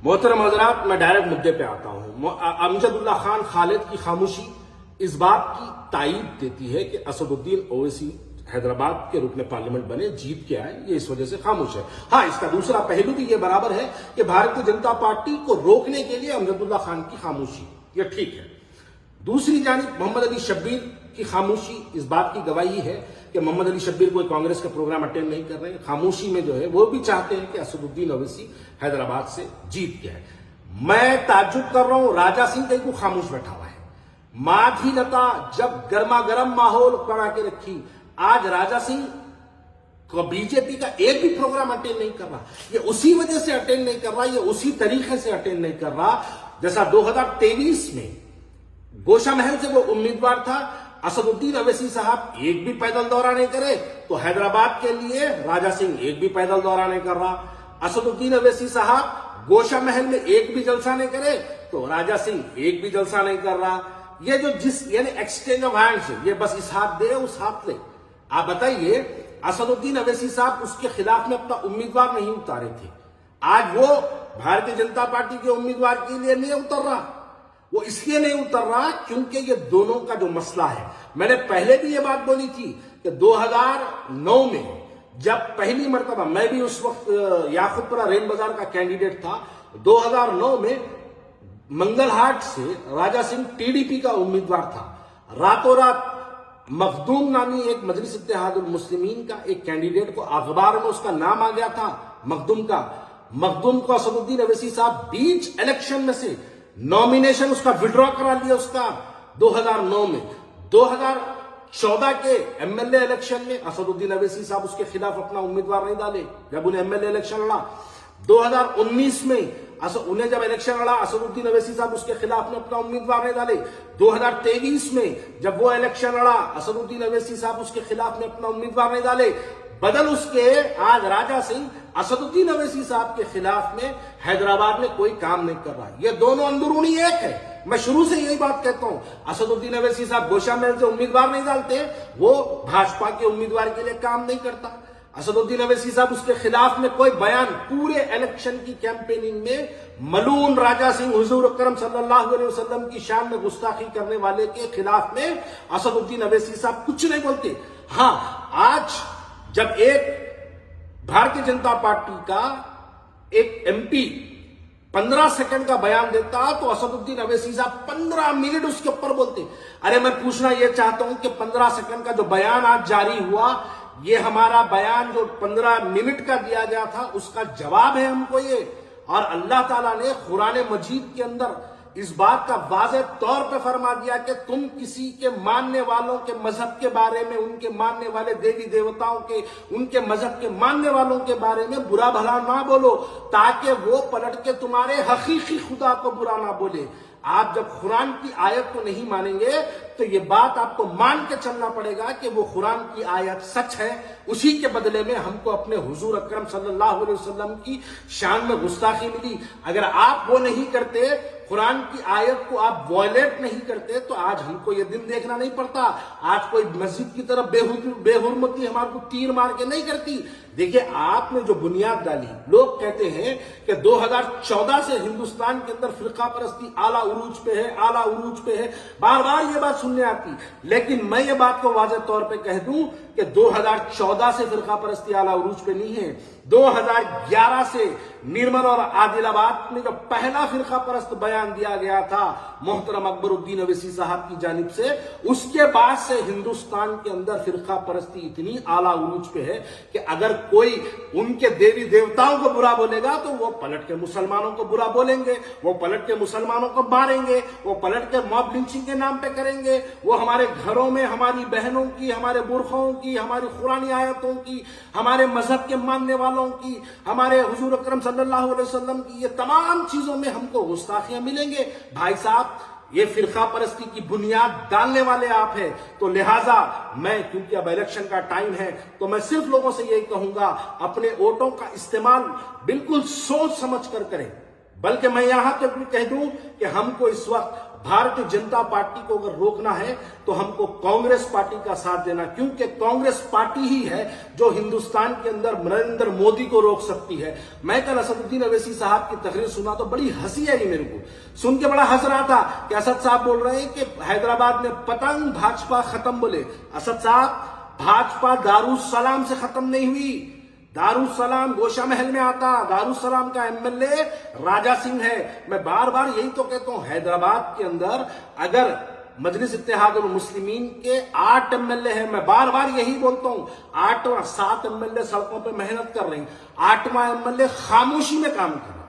मोहतरम हज़रात, मैं डायरेक्ट मुद्दे पे आता हूं। अमजदुल्ला खान खालिद की खामोशी इस बात की तायीद देती है कि असदुद्दीन ओवैसी हैदराबाद के रुकने पार्लियामेंट बने, जीत के आए, ये इस वजह से खामोश है। हाँ, इसका दूसरा पहलू भी ये बराबर है कि भारतीय जनता पार्टी को रोकने के लिए अमजदुल्ला खान की खामोशी, ये ठीक है। दूसरी जानिब मोहम्मद अली शब्बीर की खामोशी इस बात की गवाही है कि मोहम्मद अली शब्बीर कोई कांग्रेस का प्रोग्राम अटेंड नहीं कर रहे हैं। खामोशी में जो है वो भी चाहते हैं कि असदुद्दीन ओवैसी हैदराबाद से जीत के आए। मैं ताज्जुब कर रहा हूं, राजा सिंह कहीं को खामोश बैठा हुआ है। माधी लता जब गर्मा गर्म माहौल बना के रखी, आज राजा सिंह को बीजेपी का एक भी प्रोग्राम अटेंड नहीं कर रहा। ये उसी वजह से अटेंड नहीं कर रहा, ये उसी तरीके से अटेंड नहीं कर रहा जैसा 2023 में गोशा महल से वो उम्मीदवार था। असदुद्दीन ओवैसी साहब एक भी पैदल दौरा नहीं करे तो हैदराबाद के लिए राजा सिंह एक भी पैदल दौरा नहीं कर रहा। असदुद्दीन ओवैसी साहब गोशा महल में एक भी जलसा नहीं करे तो राजा सिंह एक भी जलसा नहीं कर रहा। ये जो यानी एक्सचेंज ऑफ हैंड्स, ये बस इस हाथ दे उस हाथ ले। आप बताइए, असदुद्दीन ओवैसी साहब उसके खिलाफ में अपना उम्मीदवार नहीं उतारे थे, आज वो भारतीय जनता पार्टी के उम्मीदवार के लिए नहीं उतर रहा। वो इसलिए नहीं उतर रहा क्योंकि ये दोनों का जो मसला है, मैंने पहले भी ये बात बोली थी कि 2009 में जब पहली मर्तबा, मैं भी उस वक्त याकुतपुरा रेल बाजार का कैंडिडेट था, 2009 में मंगलहाट से राजा सिंह टीडीपी का उम्मीदवार था। रातों रात मखदूम नामी एक मजलिस इत्तेहादुल मुस्लिमीन का एक कैंडिडेट को अखबार में उसका नाम आ गया था, मखदूम को असदुद्दीन ओवैसी साहब बीच इलेक्शन में से नॉमिनेशन उसका विड्रॉ करा लिया उसका 2009 में। 2014 के एमएलए इलेक्शन में असदुद्दीन ओवैसी साहब उसके खिलाफ अपना उम्मीदवार नहीं डाले जब उन्हें एमएलए इलेक्शन लड़ा। 2019 में उन्हें जब इलेक्शन लड़ा, असदुद्दीन ओवैसी साहब उसके खिलाफ में अपना उम्मीदवार नहीं डाले। 2023 में जब वो इलेक्शन लड़ा, असदुद्दीन ओवैसी साहब उसके खिलाफ में अपना उम्मीदवार नहीं डाले। बदल उसके आज राजा सिंह असदुद्दीन ओवैसी साहब के खिलाफ में हैदराबाद में कोई काम नहीं कर रहा। ये दोनों अंदरूनी एक है। मैं शुरू से यही बात कहता हूं, असदुद्दीन ओवैसी साहब गोशा महल से उम्मीदवार नहीं डालते, वो भाजपा के उम्मीदवार के लिए काम नहीं करता। असदुद्दीन ओवैसी साहब उसके खिलाफ में कोई बयान, पूरे इलेक्शन की कैंपेनिंग में मलून राजा सिंह हुजूर अकरम सल्लल्लाहु अलैहि वसल्लम की शान में गुस्ताखी करने वाले के खिलाफ में असदुद्दीन ओवैसी साहब कुछ नहीं बोलते। हां, आज जब एक भारतीय जनता पार्टी का एक एमपी 15 सेकंड का बयान देता तो असदुद्दीन ओवैसी साहब 15 मिनट उसके ऊपर बोलते। अरे मैं पूछना यह चाहता हूं कि 15 सेकंड का जो बयान आज जारी हुआ, ये हमारा बयान जो 15 मिनट का दिया गया था उसका जवाब है हमको ये। और अल्लाह ताला ने कुरान मजीद के अंदर इस बात का वाज़ेह तौर पे फरमा दिया कि तुम किसी के मानने वालों के मजहब के बारे में, उनके मानने वाले देवी देवताओं के, उनके मजहब के मानने वालों के बारे में बुरा भला ना बोलो, ताकि वो पलट के तुम्हारे हकीकी खुदा को बुरा ना बोले। आप जब कुरान की आयत को नहीं मानेंगे तो ये बात आपको मान के चलना पड़ेगा कि वो कुरान की आयत सच है, उसी के बदले में हमको अपने हुजूर अकरम सल्लल्लाहु अलैहि वसल्लम की शान में गुस्ताखी मिली। अगर आप वो नहीं करते, कुरान की आयत को आप वॉयलेट नहीं करते, तो आज हमको ये दिन देखना नहीं पड़ता। आज कोई मस्जिद की तरफ बेहुरमती हमारे को तीर मार के नहीं करती। देखिए, आपने जो बुनियाद डाली, लोग कहते हैं कि 2014 से हिंदुस्तान के अंदर फिरका परस्ती आला उरूज पे है, आला उरूज पे है, बार बार ये बात सुनने आती। लेकिन मैं ये बात को वाज़ेह तौर पे कह दूं कि 2014 से फिरका परस्ती आला उरूज पे नहीं है। 2011 से निर्मल और आदिलाबाद में जो पहला फिरका परस्त बयान दिया गया था मोहतरम अकबरुद्दीन ओवैसी साहब की जानिब से, उसके बाद से हिंदुस्तान के अंदर फिरका परस्ती इतनी आला उरूज पे है कि अगर कोई उनके देवी देवताओं को बुरा बोलेगा तो वो पलट के मुसलमानों को बुरा बोलेंगे, वो पलट के मुसलमानों को मारेंगे, वो पलट के मॉब लिंचिंग के नाम पे करेंगे, वो हमारे घरों में हमारी बहनों की, हमारे बुरखाओं की, हमारी कुरानी आयतों की, हमारे मजहब के मानने वालों की, हमारे हुजूर अकरम सल्लल्लाहु अलैहि वसल्लम की, ये तमाम चीजों में हमको गुस्ताखियां मिलेंगे। भाई साहब, ये फिरका परस्ती की बुनियाद डालने वाले आप हैं, तो लिहाजा मैं, क्योंकि अब इलेक्शन का टाइम है, तो मैं सिर्फ लोगों से यही कहूंगा, अपने वोटों का इस्तेमाल बिल्कुल सोच समझ कर करें। बल्कि मैं यहां तक भी कह दूं कि हमको इस वक्त भारतीय जनता पार्टी को अगर रोकना है तो हमको कांग्रेस पार्टी का साथ देना, क्योंकि कांग्रेस पार्टी ही है जो हिंदुस्तान के अंदर नरेंद्र मोदी को रोक सकती है। मैं कल असदुद्दीन अवैसी साहब की तकरीर सुना तो बड़ी हंसी आई मेरे को, सुन के बड़ा हंस रहा था कि असद साहब बोल रहे हैं कि हैदराबाद में पतंग भाजपा खत्म। बोले असद साहब, भाजपा दारुसलाम से खत्म नहीं हुई। दारुसलाम गोशा महल में आता, दारुसलाम का एमएलए राजा सिंह है। मैं बार बार यही तो कहता हूं, हैदराबाद के अंदर अगर मजलिस इत्तेहादुल मुस्लिमीन के 8 एमएलए हैं, मैं बार बार यही बोलता हूं, 7 एमएलए सड़कों पे मेहनत कर रहे हैं, 8वां एमएलए खामोशी में काम कर रहा है।